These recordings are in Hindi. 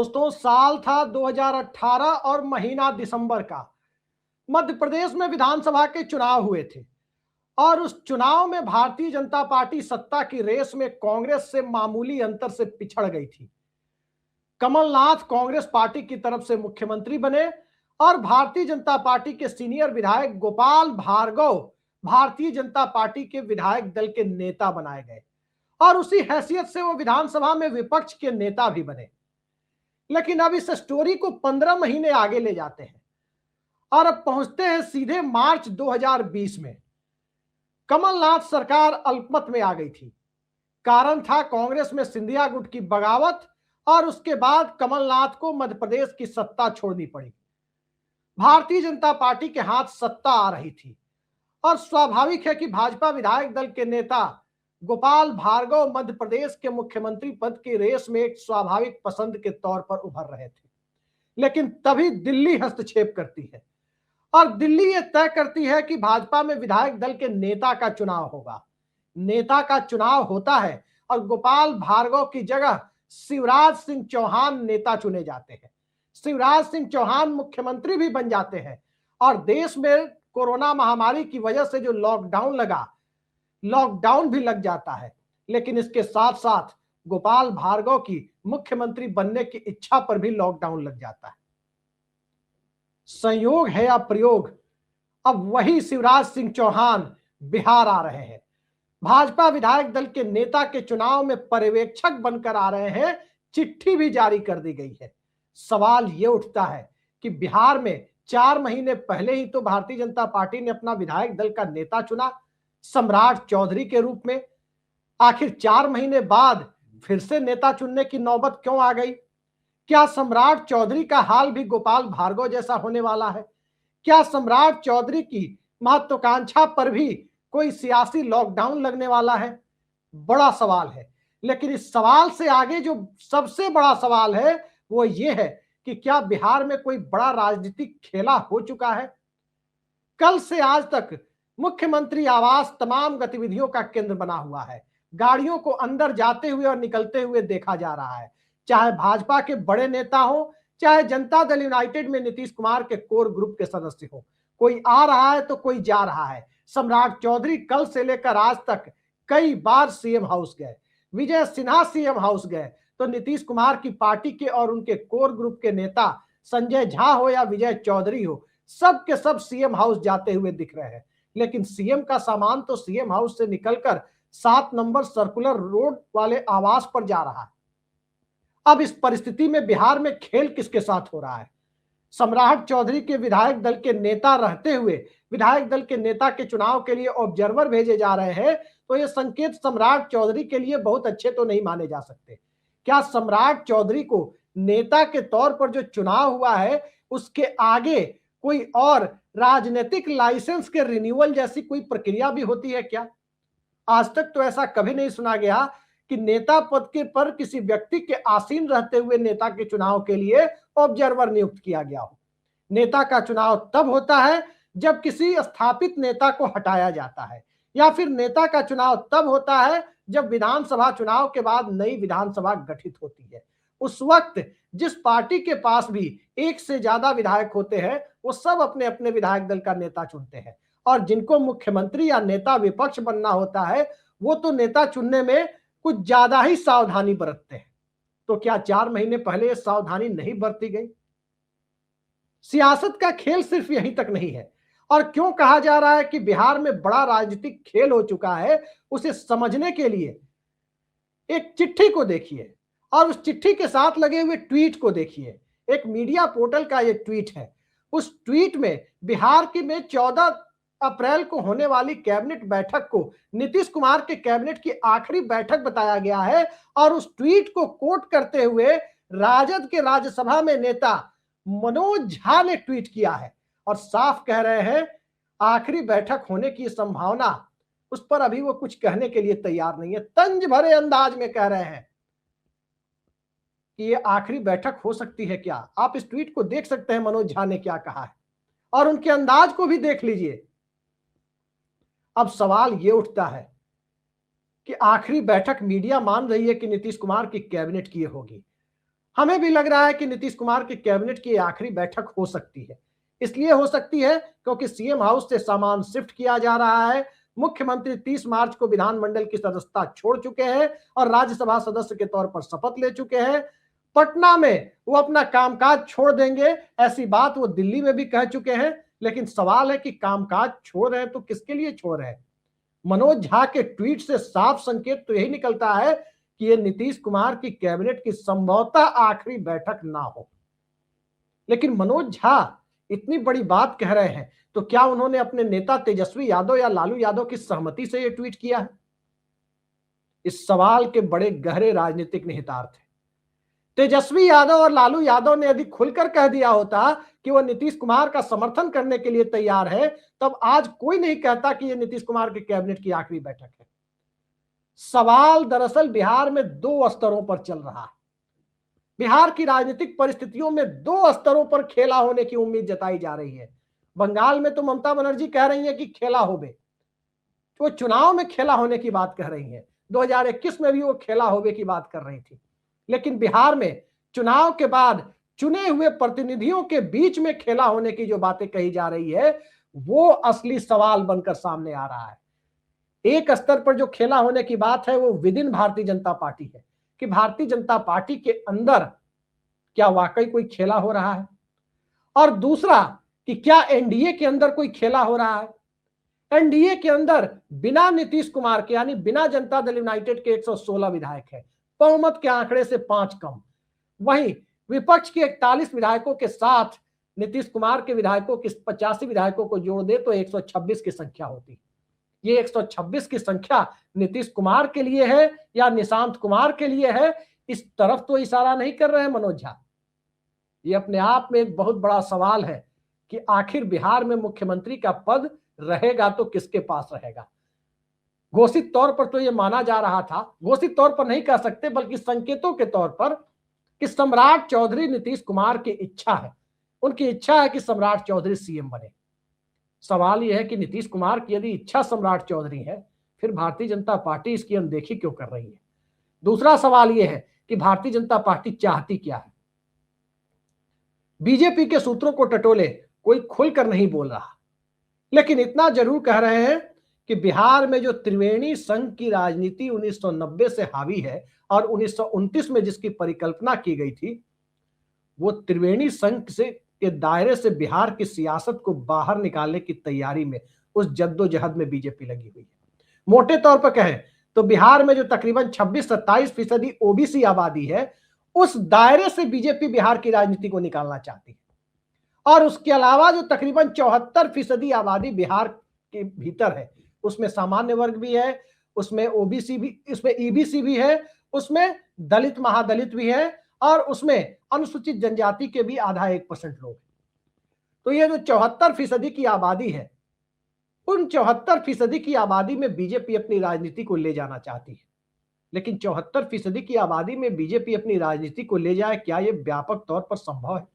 दोस्तों, साल था 2018 और महीना दिसंबर का। मध्य प्रदेश में विधानसभा के चुनाव हुए थे और उस चुनाव में भारतीय जनता पार्टी सत्ता की रेस में कांग्रेस से मामूली अंतर से पिछड़ गई थी। कमलनाथ कांग्रेस पार्टी की तरफ से मुख्यमंत्री बने और भारतीय जनता पार्टी के सीनियर विधायक गोपाल भार्गव भारतीय जनता पार्टी के विधायक दल के नेता बनाए गए और उसी हैसियत से वो विधानसभा में विपक्ष के नेता भी बने। लेकिन अब इस स्टोरी को 15 महीने आगे ले जाते हैं और अब पहुंचते हैं सीधे मार्च 2020 में। कमलनाथ सरकार अल्पमत में आ गई थी। कारण था कांग्रेस में सिंधिया गुट की बगावत और उसके बाद कमलनाथ को मध्य प्रदेश की सत्ता छोड़नी पड़ी। भारतीय जनता पार्टी के हाथ सत्ता आ रही थी और स्वाभाविक है कि भाजपा विधायक दल के नेता गोपाल भार्गव मध्य प्रदेश के मुख्यमंत्री पद की रेस में एक स्वाभाविक पसंद के तौर पर उभर रहे थे। लेकिन तभी दिल्ली हस्तक्षेप करती है और दिल्ली ये तय करती है कि भाजपा में विधायक दल के नेता का चुनाव होगा। नेता का चुनाव होता है और गोपाल भार्गव की जगह शिवराज सिंह चौहान नेता चुने जाते हैं। शिवराज सिंह चौहान मुख्यमंत्री भी बन जाते हैं और देश में कोरोना महामारी की वजह से जो लॉकडाउन लगा, लॉकडाउन भी लग जाता है। लेकिन इसके साथ साथ गोपाल भार्गव की मुख्यमंत्री बनने की इच्छा पर भी लॉकडाउन लग जाता है। संयोग है या प्रयोग, अब वही शिवराज सिंह चौहान बिहार आ रहे हैं। भाजपा विधायक दल के नेता के चुनाव में पर्यवेक्षक बनकर आ रहे हैं। चिट्ठी भी जारी कर दी गई है। सवाल यह उठता है कि बिहार में 4 महीने पहले ही तो भारतीय जनता पार्टी ने अपना विधायक दल का नेता चुना सम्राट चौधरी के रूप में। आखिर 4 महीने बाद फिर से नेता चुनने की नौबत क्यों आ गई? क्या सम्राट चौधरी का हाल भी गोपाल भार्गव जैसा होने वाला है? क्या सम्राट चौधरी की महत्वाकांक्षा पर भी कोई सियासी लॉकडाउन लगने वाला है? बड़ा सवाल है। लेकिन इस सवाल से आगे जो सबसे बड़ा सवाल है वो ये है कि क्या बिहार में कोई बड़ा राजनीतिक खेला हो चुका है? कल से आज तक मुख्यमंत्री आवास तमाम गतिविधियों का केंद्र बना हुआ है। गाड़ियों को अंदर जाते हुए और निकलते हुए देखा जा रहा है। चाहे भाजपा के बड़े नेता हो, चाहे जनता दल यूनाइटेड में नीतीश कुमार के कोर ग्रुप के सदस्य हो, कोई आ रहा है तो कोई जा रहा है। सम्राट चौधरी कल से लेकर आज तक कई बार सीएम हाउस गए। विजय सिन्हा सीएम हाउस गए तो नीतीश कुमार की पार्टी के और उनके कोर ग्रुप के नेता संजय झा हो या विजय चौधरी हो, सब के सब सीएम हाउस जाते हुए दिख रहे हैं। लेकिन सीएम का सामान तो सीएम हाउस से निकलकर 7 नंबर सर्कुलर रोड वाले आवास पर जा रहा है। अब इस परिस्थिति में बिहार में खेल किसके साथ हो रहा है? सम्राट चौधरी के विधायक दल के नेता रहते हुए विधायक दल के नेता के चुनाव के लिए ऑब्जर्वर भेजे जा रहे हैं तो ये संकेत सम्राट चौधरी के लिए बहुत अच्छे तो नहीं माने जा सकते। क्या सम्राट चौधरी को नेता के तौर पर जो चुनाव हुआ है उसके आगे कोई और राजनीतिक लाइसेंस के रिन्यूअल जैसी कोई प्रक्रिया भी होती है क्या? आज तक तो ऐसा कभी नहीं सुना गया कि नेता पद के पर किसी व्यक्ति के आसीन रहते हुए नेता के चुनाव के लिए ऑब्जर्वर नियुक्त किया गया हो। नेता का चुनाव तब होता है जब किसी स्थापित नेता को हटाया जाता है, या फिर नेता का चुनाव तब होता है जब विधानसभा चुनाव के बाद नई विधानसभा गठित होती है। उस वक्त जिस पार्टी के पास भी एक से ज्यादा विधायक होते हैं वो सब अपने अपने विधायक दल का नेता चुनते हैं और जिनको मुख्यमंत्री या नेता विपक्ष बनना होता है वो तो नेता चुनने में कुछ ज्यादा ही सावधानी बरतते हैं। तो क्या 4 महीने पहले ये सावधानी नहीं बरती गई? सियासत का खेल सिर्फ यहीं तक नहीं है। और क्यों कहा जा रहा है कि बिहार में बड़ा राजनीतिक खेल हो चुका है, उसे समझने के लिए एक चिट्ठी को देखिए और उस चिट्ठी के साथ लगे हुए ट्वीट को देखिए। एक मीडिया पोर्टल का ये ट्वीट है। उस ट्वीट में बिहार की में 14 अप्रैल को होने वाली कैबिनेट बैठक को नीतीश कुमार के कैबिनेट की आखिरी बैठक बताया गया है और उस ट्वीट को कोट करते हुए राजद के राज्यसभा में नेता मनोज झा ने ट्वीट किया है और साफ कह रहे हैं आखिरी बैठक होने की संभावना, उस पर अभी वो कुछ कहने के लिए तैयार नहीं है। तंज भरे अंदाज में कह रहे हैं कि ये आखिरी बैठक हो सकती है क्या। आप इस ट्वीट को देख सकते हैं मनोज झा ने क्या कहा है और उनके अंदाज को भी देख लीजिए। अब सवाल ये उठता है कि आखिरी बैठक मीडिया मान रही है कि नीतीश कुमार की कैबिनेट की होगी। हमें भी लग रहा है कि नीतीश कुमार की कैबिनेट की आखिरी बैठक हो सकती है। इसलिए हो सकती है क्योंकि सीएम हाउस से सामान शिफ्ट किया जा रहा है। मुख्यमंत्री 30 मार्च को विधानमंडल की सदस्यता छोड़ चुके हैं और राज्यसभा सदस्य के तौर पर शपथ ले चुके हैं। पटना में वो अपना कामकाज छोड़ देंगे, ऐसी बात वो दिल्ली में भी कह चुके हैं। लेकिन सवाल है कि कामकाज छोड़ रहे हैं तो किसके लिए छोड़ रहे हैं? मनोज झा के ट्वीट से साफ संकेत तो यही निकलता है कि ये नीतीश कुमार की कैबिनेट की संभवतः आखिरी बैठक ना हो। लेकिन मनोज झा इतनी बड़ी बात कह रहे हैं तो क्या उन्होंने अपने नेता तेजस्वी यादव या लालू यादव की सहमति से यह ट्वीट किया है? इस सवाल के बड़े गहरे राजनीतिक निहितार्थ हैं। तेजस्वी यादव और लालू यादव ने यदि खुलकर कह दिया होता कि वो नीतीश कुमार का समर्थन करने के लिए तैयार है, तब आज कोई नहीं कहता कि ये नीतीश कुमार के कैबिनेट की आखिरी बैठक है। सवाल दरअसल बिहार में दो स्तरों पर चल रहा है। बिहार की राजनीतिक परिस्थितियों में दो स्तरों पर खेला होने की उम्मीद जताई जा रही है। बंगाल में तो ममता बनर्जी कह रही है कि खेला होवे, तो चुनाव में खेला होने की बात कह रही है। 2021 में भी वो खेला होवे की बात कर रही थी। लेकिन बिहार में चुनाव के बाद चुने हुए प्रतिनिधियों के बीच में खेला होने की जो बातें कही जा रही है, वो असली सवाल बनकर सामने आ रहा है। एक स्तर पर जो खेला होने की बात है वो with in Bharatiya Janata party है कि भारतीय जनता पार्टी के अंदर क्या वाकई कोई खेला हो रहा है, और दूसरा कि क्या एनडीए के अंदर कोई खेला हो रहा है। एनडीए के अंदर बिना नीतीश कुमार के यानी बिना जनता दल यूनाइटेड के 116 विधायक है, बहुमत के आंकड़े से 5 कम। वहीं विपक्ष के 41 विधायकों के साथ नीतीश कुमार के विधायकों के 85 विधायकों को जोड़ दे तो 126 की संख्या होती। ये 126 की संख्या नीतीश कुमार के लिए है या निशांत कुमार के लिए है, इस तरफ तो इशारा नहीं कर रहे हैं मनोज झा। ये अपने आप में एक बहुत बड़ा सवाल है कि आखिर बिहार में मुख्यमंत्री का पद रहेगा तो किसके पास रहेगा। घोषित तौर पर तो यह माना जा रहा था, घोषित तौर पर नहीं कह सकते बल्कि संकेतों के तौर पर, कि सम्राट चौधरी नीतीश कुमार की इच्छा है, उनकी इच्छा है कि सम्राट चौधरी सीएम बने। सवाल यह है कि नीतीश कुमार की यदि इच्छा सम्राट चौधरी है, फिर भारतीय जनता पार्टी इसकी अनदेखी क्यों कर रही है? दूसरा सवाल यह है कि भारतीय जनता पार्टी चाहती क्या है? बीजेपी के सूत्रों को टटोले कोई खुलकर नहीं बोल रहा, लेकिन इतना जरूर कह रहे हैं कि बिहार में जो त्रिवेणी संघ की राजनीति 1990 से हावी है और 1929 में जिसकी परिकल्पना की गई थी, वो त्रिवेणी संघ से के दायरे से बिहार की सियासत को बाहर निकालने की तैयारी में, उस जद्दोजहद में बीजेपी लगी हुई है। मोटे तौर पर कहें तो बिहार में जो तकरीबन 26-27% ओबीसी आबादी है, उस दायरे से बीजेपी बिहार की राजनीति को निकालना चाहती है। और उसके अलावा जो तकरीबन 74% आबादी बिहार के भीतर है, उसमें सामान्य वर्ग भी है, उसमें ओबीसी भी, उसमें ईबीसी भी है, उसमें दलित महादलित भी है, और उसमें अनुसूचित जनजाति के भी आधा 1% लोग। तो ये जो 74% की आबादी है, उन 74% की आबादी में बीजेपी अपनी राजनीति को ले जाना चाहती है। लेकिन 74% की आबादी में बीजेपी अपनी राजनीति को ले जाए, क्या यह व्यापक तौर पर संभव है?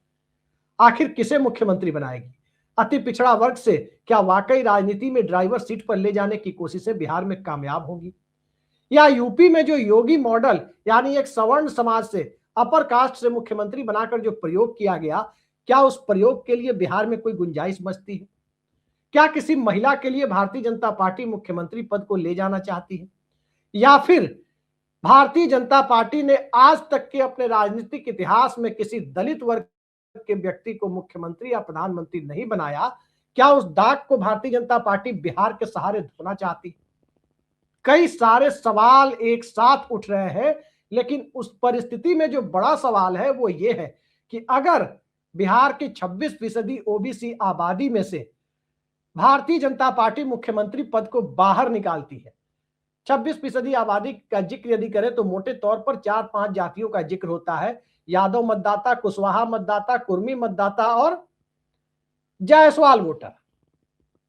आखिर किसे मुख्यमंत्री बनाएगी? अति पिछड़ा वर्ग से क्या वाकई राजनीति में ड्राइवर सीट पर ले जाने की कोशिशें बिहार में कामयाब होंगी? या यूपी में जो योगी मॉडल यानी एक सवर्ण समाज से, अपर कास्ट से मुख्यमंत्री बनाकर जो प्रयोग किया गया, क्या उस प्रयोग के लिए बिहार में कोई गुंजाइश बचती है? क्या किसी महिला के लिए भारतीय जनता पार्टी मुख्यमंत्री पद को ले जाना चाहती है? या फिर भारतीय जनता पार्टी ने आज तक के अपने राजनीतिक इतिहास में किसी दलित वर्ग के व्यक्ति को मुख्यमंत्री या प्रधानमंत्री नहीं बनाया, क्या उस दाग को भारतीय जनता पार्टी बिहार के सहारे धोना चाहती? कई सारे सवाल एक साथ उठ रहे हैं, लेकिन उस परिस्थिति में जो बड़ा सवाल है वो ये है कि अगर बिहार की 26% ओबीसी आबादी में से भारतीय जनता पार्टी मुख्यमंत्री पद को बाहर निकालती है, 26% आबादी का जिक्र यदि करें तो मोटे तौर पर 4-5 जातियों का जिक्र होता है, यादव मतदाता, कुशवाहा मतदाता, कुर्मी मतदाता और जायसवाल वोटर।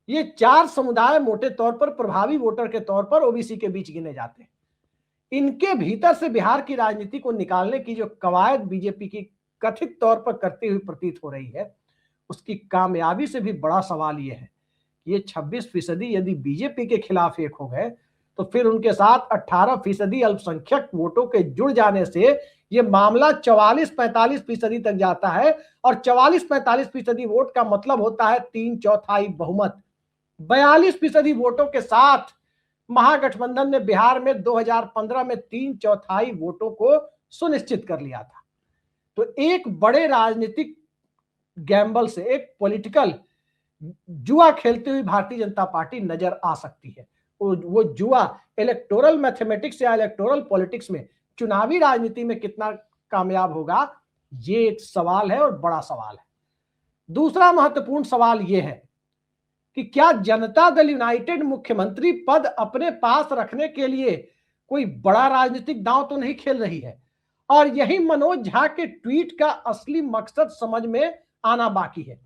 ये 4 समुदाय मोटे तौर पर प्रभावी वोटर के तौर पर ओबीसी के बीच गिने जाते हैं। इनके भीतर से बिहार की राजनीति को निकालने की जो कवायद बीजेपी की कथित तौर पर करती हुई प्रतीत हो रही है, उसकी कामयाबी से भी बड़ा सवाल यह है कि ये 26% यदि बीजेपी के खिलाफ एक हो गए, तो फिर उनके साथ 18% अल्पसंख्यक वोटों के जुड़ जाने से ये मामला 44-45% तक जाता है और 44-45% वोट का मतलब होता है 3/4 बहुमत। 42% वोटों के साथ महागठबंधन ने बिहार में 2015 में 3/4 वोटों को सुनिश्चित कर लिया था। तो एक बड़े राजनीतिक गैम्बल से, एक पॉलिटिकल जुआ खेलती हुई भारतीय जनता पार्टी नजर आ सकती है। वो जुआ इलेक्टोरल मैथमेटिक्स या इलेक्टोरल पॉलिटिक्स में, चुनावी राजनीति में कितना कामयाब होगा, ये एक सवाल है और बड़ा सवाल है। दूसरा महत्वपूर्ण सवाल यह है कि क्या जनता दल यूनाइटेड मुख्यमंत्री पद अपने पास रखने के लिए कोई बड़ा राजनीतिक दांव तो नहीं खेल रही है? और यही मनोज झा के ट्वीट का असली मकसद समझ में आना बाकी है।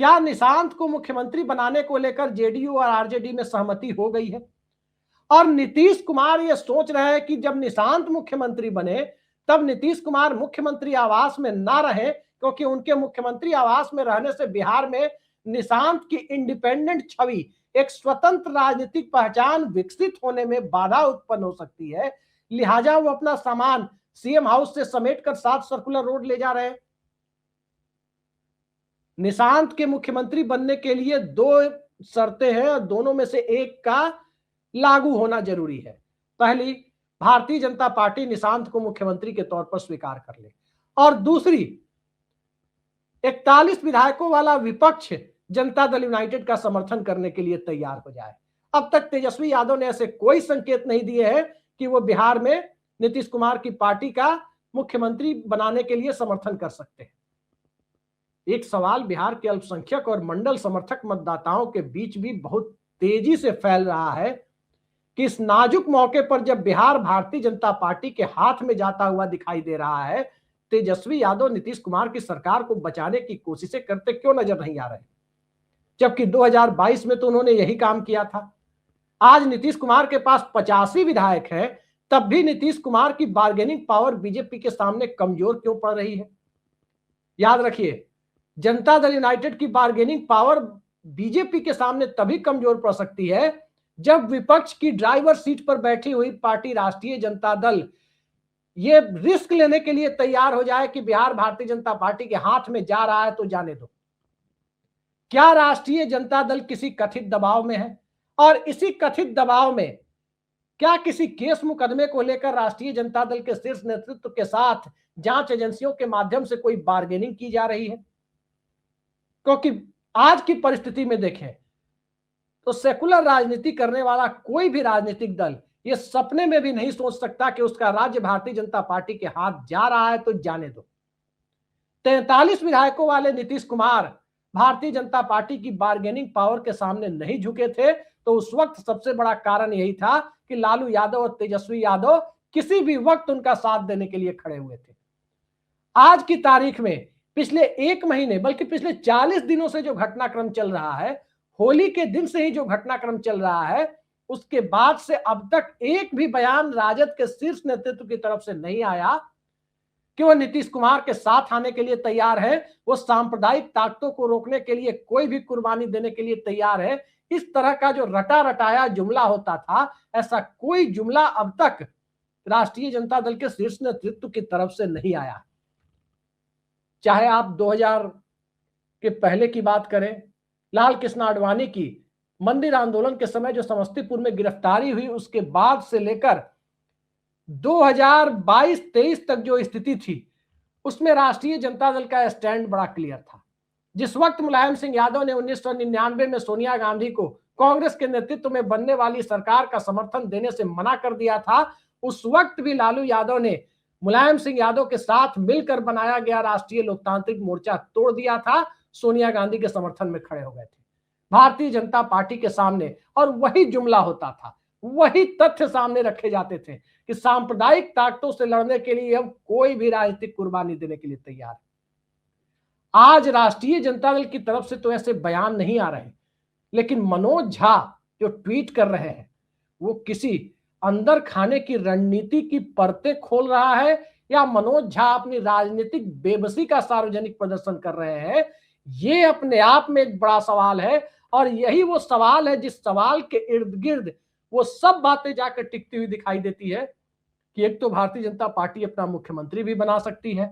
क्या निशांत को मुख्यमंत्री बनाने को लेकर जेडीयू और आरजेडी में सहमति हो गई है? और नीतीश कुमार यह सोच रहे हैं कि जब निशांत मुख्यमंत्री बने तब नीतीश कुमार मुख्यमंत्री आवास में ना रहे, क्योंकि उनके मुख्यमंत्री आवास में रहने से बिहार में निशांत की इंडिपेंडेंट छवि, एक स्वतंत्र राजनीतिक पहचान विकसित होने में बाधा उत्पन्न हो सकती है। लिहाजा वो अपना सामान सीएम हाउस से समेटकर 7 सर्कुलर रोड ले जा रहे हैं। निशांत के मुख्यमंत्री बनने के लिए 2 शर्तें हैं और दोनों में से एक का लागू होना जरूरी है। पहली, भारतीय जनता पार्टी निशांत को मुख्यमंत्री के तौर पर स्वीकार कर ले, और दूसरी, 41 विधायकों वाला विपक्ष जनता दल यूनाइटेड का समर्थन करने के लिए तैयार हो जाए। अब तक तेजस्वी यादव ने ऐसे कोई संकेत नहीं दिए हैं कि वो बिहार में नीतीश कुमार की पार्टी का मुख्यमंत्री बनाने के लिए समर्थन कर सकते हैं। एक सवाल बिहार के अल्पसंख्यक और मंडल समर्थक मतदाताओं के बीच भी बहुत तेजी से फैल रहा है कि इस नाजुक मौके पर जब बिहार भारतीय जनता पार्टी के हाथ में जाता हुआ दिखाई दे रहा है, तेजस्वी यादव नीतीश कुमार की सरकार को बचाने की कोशिशें करते क्यों नजर नहीं आ रहे? जबकि 2022 में तो उन्होंने यही काम किया था। आज नीतीश कुमार के पास 85 विधायक हैं, तब भी नीतीश कुमार की बार्गेनिंग पावर बीजेपी के सामने कमजोर क्यों पड़ रही है? याद रखिए, जनता दल यूनाइटेड की बार्गेनिंग पावर बीजेपी के सामने तभी कमजोर पड़ सकती है जब विपक्ष की ड्राइवर सीट पर बैठी हुई पार्टी राष्ट्रीय जनता दल ये रिस्क लेने के लिए तैयार हो जाए कि बिहार भारतीय जनता पार्टी के हाथ में जा रहा है तो जाने दो। क्या राष्ट्रीय जनता दल किसी कथित दबाव में है? और इसी कथित दबाव में क्या किसी केस मुकदमे को लेकर राष्ट्रीय जनता दल के शीर्ष नेतृत्व के साथ जांच एजेंसियों के माध्यम से कोई बार्गेनिंग की जा रही है? क्योंकि आज की परिस्थिति में देखें तो सेकुलर राजनीति करने वाला कोई भी राजनीतिक दल ये सपने में भी नहीं सोच सकता कि उसका राज्य भारतीय जनता पार्टी के हाथ जा रहा है तो जाने दो। 43 विधायकों वाले नीतीश कुमार भारतीय जनता पार्टी की बार्गेनिंग पावर के सामने नहीं झुके थे, तो उस वक्त सबसे बड़ा कारण यही था कि लालू यादव और तेजस्वी यादव किसी भी वक्त उनका साथ देने के लिए खड़े हुए थे। आज की तारीख में पिछले 1 महीने बल्कि पिछले 40 दिनों से जो घटनाक्रम चल रहा है, होली के दिन से ही जो घटनाक्रम चल रहा है, उसके बाद से अब तक एक भी बयान राजद के शीर्ष नेतृत्व की तरफ से नहीं आया कि वो नीतीश कुमार के साथ आने के लिए तैयार है, वो सांप्रदायिक ताकतों को रोकने के लिए कोई भी कुर्बानी देने के लिए तैयार है। इस तरह का जो रटा रटाया जुमला होता था, ऐसा कोई जुमला अब तक राष्ट्रीय जनता दल के शीर्ष नेतृत्व की तरफ से नहीं आया। चाहे आप 2000 के पहले की बात करें, लाल कृष्ण आडवाणी की मंदिर आंदोलन के समय जो समस्तीपुर में गिरफ्तारी हुई, उसके बाद से लेकर 2022-23 तक जो स्थिति थी, उसमें राष्ट्रीय जनता दल का स्टैंड बड़ा क्लियर था। जिस वक्त मुलायम सिंह यादव ने 1999 में सोनिया गांधी को कांग्रेस के नेतृत्व में बनने वाली सरकार का समर्थन देने से मना कर दिया था, उस वक्त भी लालू यादव ने मुलायम सिंह यादव के साथ मिलकर बनाया गया राष्ट्रीय लोकतांत्रिक मोर्चा तोड़ दिया था, सोनिया गांधी के समर्थन में खड़े हो गए थे भारतीय जनता पार्टी के सामने। और वही जुमला होता था, वही तथ्य सामने रखे जाते थे कि सांप्रदायिक ताकतों से लड़ने के लिए हम कोई भी राजनीतिक कुर्बानी देने के लिए तैयार है। आज राष्ट्रीय जनता दल की तरफ से तो ऐसे बयान नहीं आ रहे, लेकिन मनोज झा जो ट्वीट कर रहे हैं वो किसी अंदर खाने की रणनीति की परतें खोल रहा है, या मनोज झा अपनी राजनीतिक बेबसी का सार्वजनिक प्रदर्शन कर रहे हैं? ये अपने आप में एक बड़ा सवाल है, और यही वो सवाल है जिस सवाल के इर्द गिर्द वो सब बातें जाकर टिकती हुई दिखाई देती है कि एक तो भारतीय जनता पार्टी अपना मुख्यमंत्री भी बना सकती है,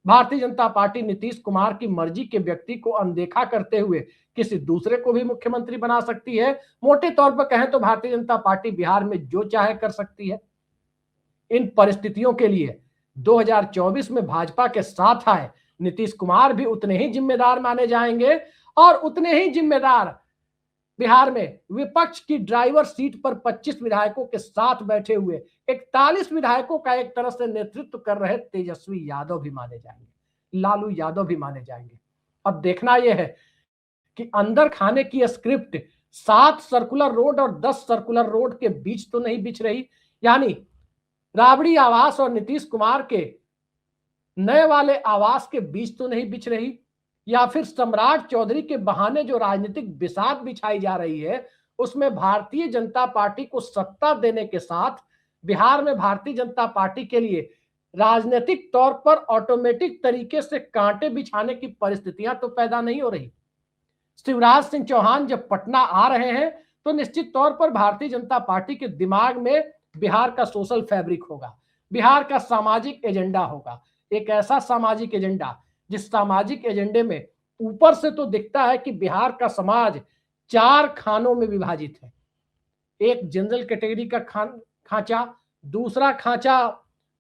भारतीय जनता पार्टी नीतीश कुमार की मर्जी के व्यक्ति को अनदेखा करते हुए किसी दूसरे को भी मुख्यमंत्री बना सकती है। मोटे तौर पर कहें तो भारतीय जनता पार्टी बिहार में जो चाहे कर सकती है। इन परिस्थितियों के लिए 2024 में भाजपा के साथ आए नीतीश कुमार भी उतने ही जिम्मेदार माने जाएंगे और उतने ही जिम्मेदार बिहार में विपक्ष की ड्राइवर सीट पर 25 विधायकों के साथ बैठे हुए 41 विधायकों का एक तरह से नेतृत्व कर रहे तेजस्वी यादव भी माने जाएंगे, लालू यादव भी माने जाएंगे। अब देखना यह है कि अंदर खाने की स्क्रिप्ट 7 सर्कुलर रोड और 10 सर्कुलर रोड के बीच तो नहीं बिछ रही, यानी राबड़ी आवास और नीतीश कुमार के नए वाले आवास के बीच तो नहीं बिछ रही, या फिर सम्राट चौधरी के बहाने जो राजनीतिक बिसात बिछाई जा रही है उसमें भारतीय जनता पार्टी को सत्ता देने के साथ बिहार में भारतीय जनता पार्टी के लिए राजनीतिक तौर पर ऑटोमेटिक तरीके से कांटे बिछाने की परिस्थितियां तो पैदा नहीं हो रही। शिवराज सिंह चौहान जब पटना आ रहे हैं तो निश्चित तौर पर भारतीय जनता पार्टी के दिमाग में बिहार का सोशल फैब्रिक होगा, बिहार का सामाजिक एजेंडा होगा, एक ऐसा सामाजिक एजेंडा जिस सामाजिक एजेंडे में ऊपर से तो दिखता है कि बिहार का समाज 4 खानों में विभाजित है। एक जनरल कैटेगरी का खांचा, दूसरा खांचा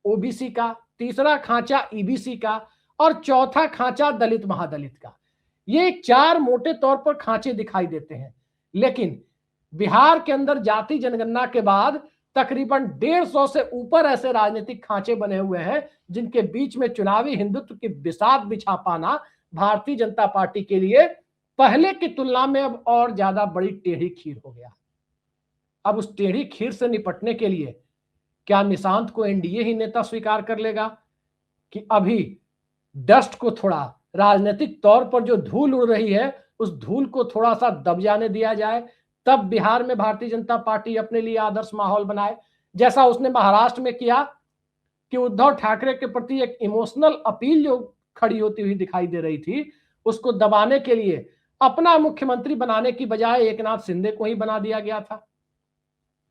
ओबीसी का, तीसरा खांचा ईबीसी का और चौथा खांचा दलित महादलित का। ये 4 मोटे तौर पर खांचे दिखाई देते हैं, लेकिन बिहार के अंदर जाति जनगणना के बाद तकरीबन 150 से ऊपर ऐसे राजनीतिक खांचे बने हुए हैं जिनके बीच में चुनावी हिंदुत्व की बिसात बिछा पाना भारतीय जनता पार्टी के लिए पहले की तुलना में अब और ज्यादा बड़ी टेढ़ी खीर हो गया। अब उस टेढ़ी खीर से निपटने के लिए क्या निशांत को एनडीए ही नेता स्वीकार कर लेगा कि अभी डस्ट को थोड़ा राजनीतिक तौर पर जो धूल उड़ रही है उस धूल को थोड़ा सा दब जाने दिया जाए, तब बिहार में भारतीय जनता पार्टी अपने लिए आदर्श माहौल बनाए, जैसा उसने महाराष्ट्र में किया कि उद्धव ठाकरे के प्रति एक इमोशनल अपील जो खड़ी होती हुई दिखाई दे रही थी उसको दबाने के लिए अपना मुख्यमंत्री बनाने की बजाय एकनाथ शिंदे को ही बना दिया गया था।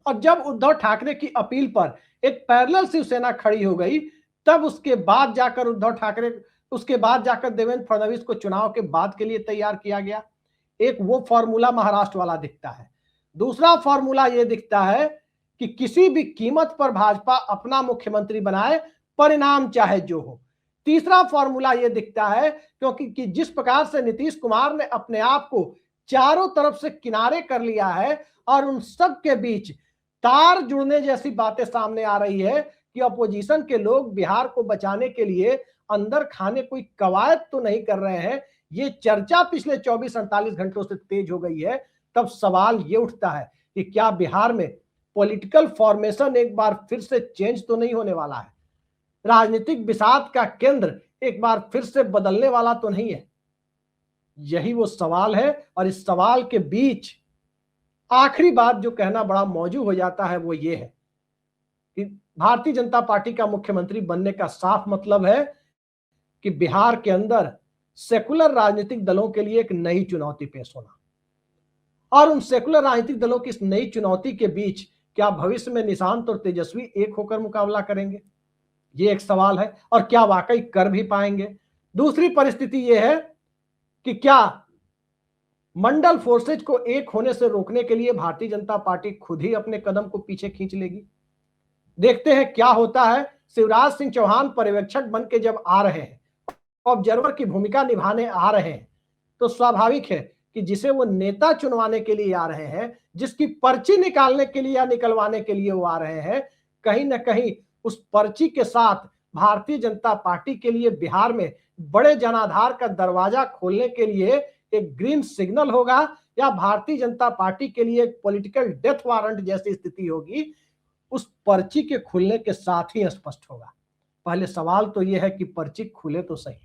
और जब उद्धव ठाकरे की अपील पर एक पैरेलल शिवसेना खड़ी हो गई तब उसके बाद जाकर देवेंद्र फडणवीस को चुनाव के बाद के लिए तैयार किया गया। एक वो फॉर्मूला महाराष्ट्र वाला दिखता है। दूसरा फॉर्मूला ये दिखता है कि किसी भी कीमत पर भाजपा अपना मुख्यमंत्री बनाए, परिणाम चाहे जो हो। तीसरा फॉर्मूला ये दिखता है क्योंकि जिस प्रकार से नीतीश कुमार ने अपने आप को चारों तरफ से किनारे कर लिया है और उन सब के बीच तार जुड़ने जैसी बातें सामने आ रही है कि अपोजिशन के लोग बिहार को बचाने के लिए अंदर खाने कोई कवायद तो नहीं कर रहे हैं, ये चर्चा पिछले 24-48 घंटों से तेज हो गई है। तब सवाल ये उठता है कि क्या बिहार में पॉलिटिकल फॉर्मेशन एक बार फिर से चेंज तो नहीं होने वाला है, राजनीतिक बिसात का केंद्र एक बार फिर से बदलने वाला तो नहीं है। यही वो सवाल है और इस सवाल के बीच आखिरी बात जो कहना बड़ा मौजू हो जाता है वो ये है कि भारतीय जनता पार्टी का मुख्यमंत्री बनने का साफ मतलब है कि बिहार के अंदर सेकुलर राजनीतिक दलों के लिए एक नई चुनौती पेश होना, और उन सेकुलर राजनीतिक दलों की इस नई चुनौती के बीच क्या भविष्य में निशांत और तेजस्वी एक होकर मुकाबला करेंगे, ये एक सवाल है, और क्या वाकई कर भी पाएंगे। दूसरी परिस्थिति यह है कि क्या मंडल फोर्सेज को एक होने से रोकने के लिए भारतीय जनता पार्टी खुद ही अपने कदम को पीछे खींच लेगी। देखते हैं क्या होता है। शिवराज सिंह चौहान पर्यवेक्षक बन के जब आ रहे हैं, ऑब्जर्वर की भूमिका निभाने आ रहे हैं, तो स्वाभाविक है कि जिसे वो नेता चुनवाने के लिए आ रहे हैं, जिसकी पर्ची निकालने के लिए या निकलवाने के लिए वो आ रहे हैं, कहीं ना कहीं उस पर्ची के साथ भारतीय जनता पार्टी के लिए बिहार में बड़े जनाधार का दरवाजा खोलने के लिए एक ग्रीन सिग्नल होगा, या भारतीय जनता पार्टी के लिए एक पॉलिटिकल डेथ वारंट जैसी स्थिति होगी, उस पर्ची के खुलने के साथ ही स्पष्ट होगा। पहले सवाल तो यह है कि पर्ची खुले तो सही।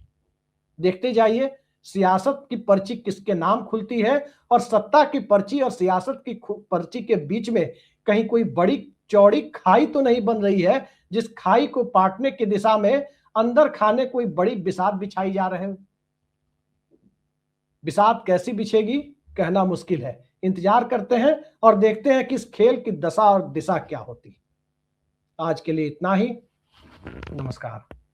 देखते जाइए सियासत की पर्ची किसके नाम खुलती है, और सत्ता की पर्ची और सियासत की पर्ची के बीच में कहीं कोई बड़ी चौड़ी खाई तो नहीं बन रही है, जिस खाई को पाटने की दिशा में अंदर खाने कोई बड़ी बिसात बिछाई जा रहे हैं। बिसात कैसी बिछेगी कहना मुश्किल है। इंतजार करते हैं और देखते हैं कि इस खेल की दशा और दिशा क्या होती है। आज के लिए इतना ही। नमस्कार।